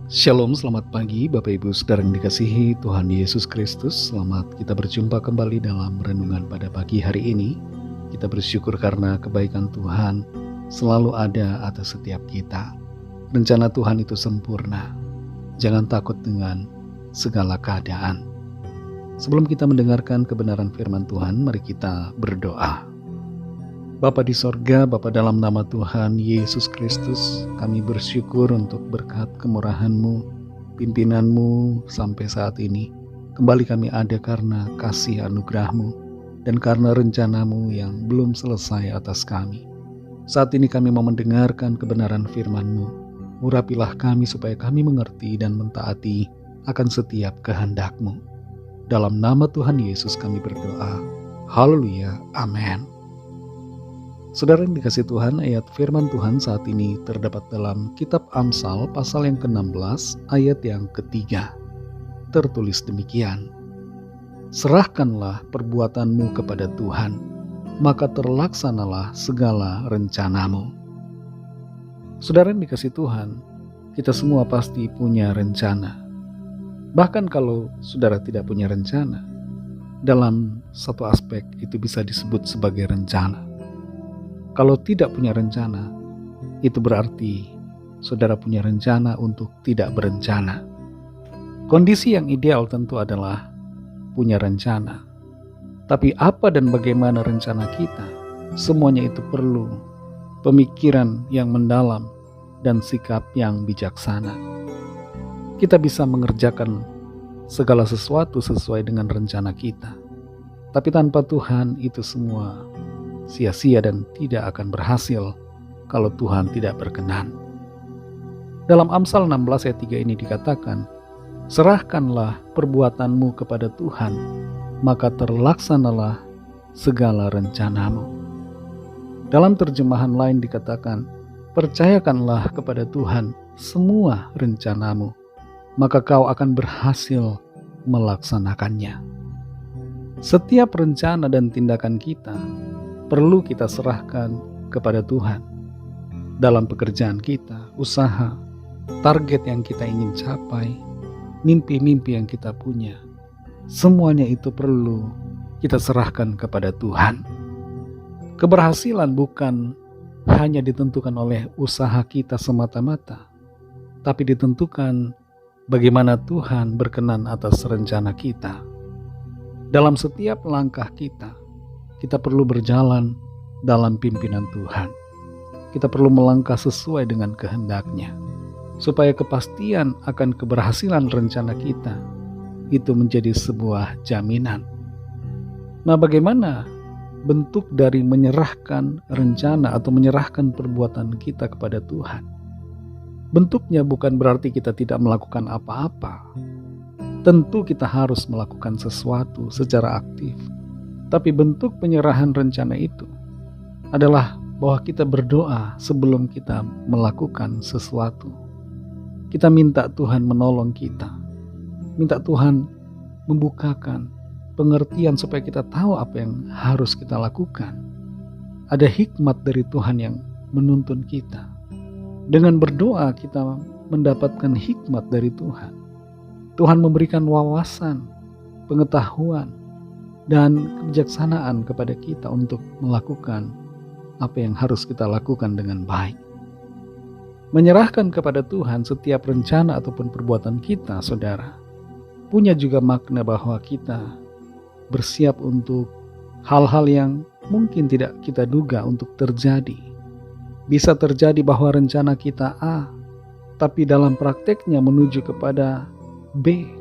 Shalom, selamat pagi Bapak Ibu Saudara yang dikasihi Tuhan Yesus Kristus. Selamat kita berjumpa kembali dalam renungan pada pagi hari ini. Kita bersyukur karena kebaikan Tuhan selalu ada atas setiap kita. Rencana Tuhan itu sempurna. Jangan takut dengan segala keadaan. Sebelum kita mendengarkan kebenaran firman Tuhan, mari kita berdoa. Bapa di sorga, Bapa dalam nama Tuhan Yesus Kristus, kami bersyukur untuk berkat kemurahan-Mu, pimpinan-Mu sampai saat ini. Kembali kami ada karena kasih anugerah-Mu dan karena rencana-Mu yang belum selesai atas kami. Saat ini kami mau mendengarkan kebenaran firman-Mu. Urapilah kami supaya kami mengerti dan mentaati akan setiap kehendak-Mu. Dalam nama Tuhan Yesus kami berdoa. Haleluya. Amin. Saudara yang dikasih Tuhan, ayat firman Tuhan saat ini terdapat dalam kitab Amsal pasal yang ke-16 ayat yang ke-3. Tertulis demikian, serahkanlah perbuatanmu kepada Tuhan, maka terlaksanalah segala rencanamu. Saudara yang dikasih Tuhan, kita semua pasti punya rencana. Bahkan kalau saudara tidak punya rencana, dalam satu aspek itu bisa disebut sebagai rencana. Kalau tidak punya rencana, itu berarti saudara punya rencana untuk tidak berencana. Kondisi yang ideal tentu adalah punya rencana. Tapi apa dan bagaimana rencana kita, semuanya itu perlu pemikiran yang mendalam dan sikap yang bijaksana. Kita bisa mengerjakan segala sesuatu sesuai dengan rencana kita. Tapi tanpa Tuhan itu semua sia-sia dan tidak akan berhasil kalau Tuhan tidak berkenan. Dalam Amsal 16 ayat 3 ini dikatakan, serahkanlah perbuatanmu kepada Tuhan, maka terlaksanalah segala rencanamu. Dalam terjemahan lain dikatakan, percayakanlah kepada Tuhan semua rencanamu, maka kau akan berhasil melaksanakannya. Setiap rencana dan tindakan kita perlu kita serahkan kepada Tuhan. Dalam pekerjaan kita, usaha, target yang kita ingin capai, mimpi-mimpi yang kita punya, semuanya itu perlu kita serahkan kepada Tuhan. Keberhasilan bukan hanya ditentukan oleh usaha kita semata-mata, tapi ditentukan bagaimana Tuhan berkenan atas rencana kita. Dalam setiap langkah kita perlu berjalan dalam pimpinan Tuhan. Kita perlu melangkah sesuai dengan kehendak-Nya, supaya kepastian akan keberhasilan rencana kita itu menjadi sebuah jaminan. Nah, bagaimana bentuk dari menyerahkan rencana atau menyerahkan perbuatan kita kepada Tuhan? Bentuknya bukan berarti kita tidak melakukan apa-apa. Tentu kita harus melakukan sesuatu secara aktif. Tapi bentuk penyerahan rencana itu adalah bahwa kita berdoa sebelum kita melakukan sesuatu. Kita minta Tuhan menolong kita. Minta Tuhan membukakan pengertian supaya kita tahu apa yang harus kita lakukan. Ada hikmat dari Tuhan yang menuntun kita. Dengan berdoa kita mendapatkan hikmat dari Tuhan. Tuhan memberikan wawasan, pengetahuan, dan kebijaksanaan kepada kita untuk melakukan apa yang harus kita lakukan dengan baik. Menyerahkan kepada Tuhan setiap rencana ataupun perbuatan kita, saudara, punya juga makna bahwa kita bersiap untuk hal-hal yang mungkin tidak kita duga untuk terjadi. Bisa terjadi bahwa rencana kita A, tapi dalam prakteknya menuju kepada B.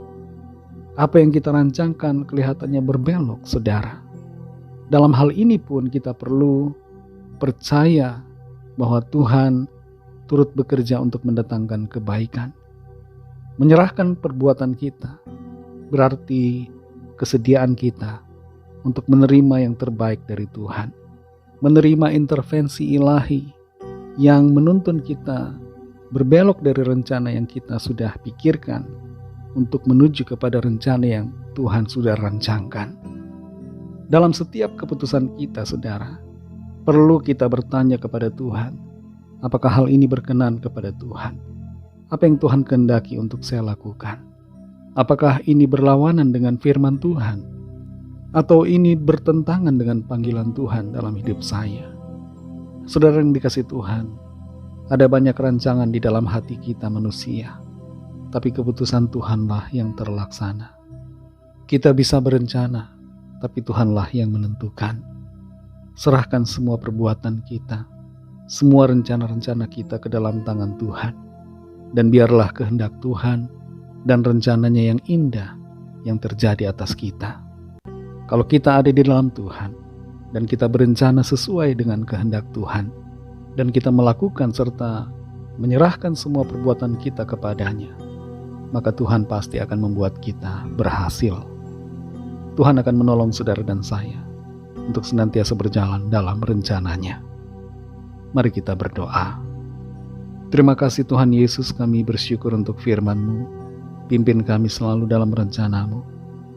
Apa yang kita rancangkan kelihatannya berbelok, saudara. Dalam hal ini pun kita perlu percaya bahwa Tuhan turut bekerja untuk mendatangkan kebaikan. Menyerahkan perbuatan kita berarti kesediaan kita untuk menerima yang terbaik dari Tuhan. Menerima intervensi ilahi yang menuntun kita berbelok dari rencana yang kita sudah pikirkan untuk menuju kepada rencana yang Tuhan sudah rancangkan. Dalam setiap keputusan kita, saudara, perlu kita bertanya kepada Tuhan, apakah hal ini berkenan kepada Tuhan? Apa yang Tuhan kehendaki untuk saya lakukan? Apakah ini berlawanan dengan firman Tuhan? Atau ini bertentangan dengan panggilan Tuhan dalam hidup saya? Saudara yang dikasihi Tuhan, ada banyak rancangan di dalam hati kita manusia, tapi keputusan Tuhanlah yang terlaksana. Kita bisa berencana, tapi Tuhanlah yang menentukan. Serahkan semua perbuatan kita, semua rencana-rencana kita ke dalam tangan Tuhan. Dan biarlah kehendak Tuhan dan rencananya yang indah yang terjadi atas kita. Kalau kita ada di dalam Tuhan dan kita berencana sesuai dengan kehendak Tuhan, dan kita melakukan serta menyerahkan semua perbuatan kita kepadanya, maka Tuhan pasti akan membuat kita berhasil. Tuhan akan menolong saudara dan saya untuk senantiasa berjalan dalam rencananya. Mari kita berdoa. Terima kasih Tuhan Yesus, kami bersyukur untuk firman-Mu. Pimpin kami selalu dalam rencana-Mu.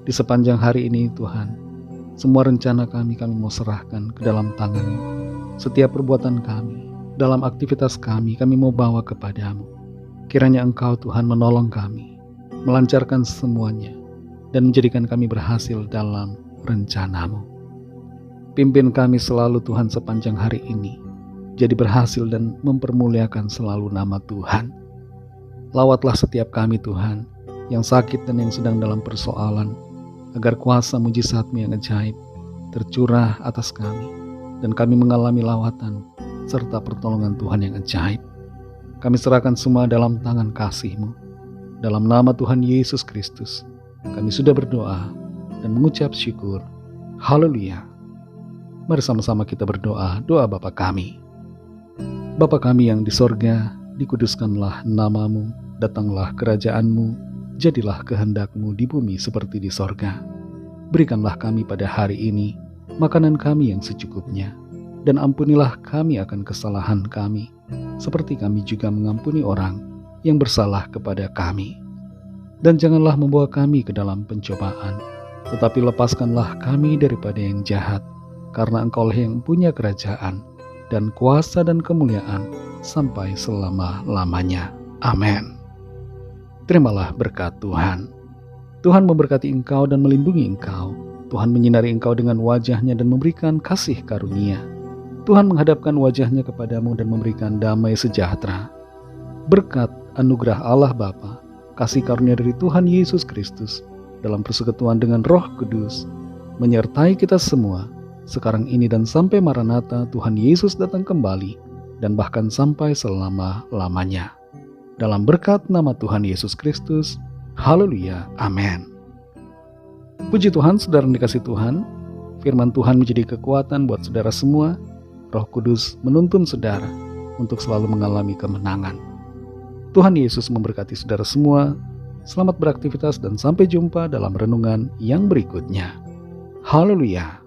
Di sepanjang hari ini Tuhan, semua rencana kami mau serahkan ke dalam tangan-Mu. Setiap perbuatan kami, dalam aktivitas kami mau bawa kepadamu. Kiranya Engkau Tuhan menolong kami, melancarkan semuanya, dan menjadikan kami berhasil dalam rencana-Mu. Pimpin kami selalu Tuhan sepanjang hari ini, jadi berhasil dan mempermuliakan selalu nama Tuhan. Lawatlah setiap kami Tuhan, yang sakit dan yang sedang dalam persoalan, agar kuasa mujizat-Mu yang ajaib tercurah atas kami, dan kami mengalami lawatan serta pertolongan Tuhan yang ajaib. Kami serahkan semua dalam tangan kasih-Mu. Dalam nama Tuhan Yesus Kristus, kami sudah berdoa dan mengucap syukur. Haleluya. Mari sama-sama kita berdoa, doa Bapa kami. Bapa kami yang di sorga, dikuduskanlah nama-Mu, datanglah kerajaan-Mu, jadilah kehendak-Mu di bumi seperti di sorga. Berikanlah kami pada hari ini makanan kami yang secukupnya, dan ampunilah kami akan kesalahan kami, seperti kami juga mengampuni orang yang bersalah kepada kami. Dan janganlah membawa kami ke dalam pencobaan, tetapi lepaskanlah kami daripada yang jahat, karena Engkau-lah yang punya kerajaan, dan kuasa dan kemuliaan sampai selama-lamanya. Amin. Terimalah berkat Tuhan. Tuhan memberkati engkau dan melindungi engkau. Tuhan menyinari engkau dengan wajah-Nya dan memberikan kasih karunia. Tuhan menghadapkan wajah-Nya kepadamu dan memberikan damai sejahtera. Berkat anugerah Allah Bapa, kasih karunia dari Tuhan Yesus Kristus, dalam persekutuan dengan Roh Kudus, menyertai kita semua, sekarang ini dan sampai Maranatha Tuhan Yesus datang kembali, dan bahkan sampai selama-lamanya. Dalam berkat nama Tuhan Yesus Kristus, haleluya, amin. Puji Tuhan, saudara yang dikasihi Tuhan, firman Tuhan menjadi kekuatan buat saudara semua. Roh Kudus menuntun saudara untuk selalu mengalami kemenangan. Tuhan Yesus memberkati saudara semua. Selamat beraktivitas dan sampai jumpa dalam renungan yang berikutnya. Haleluya.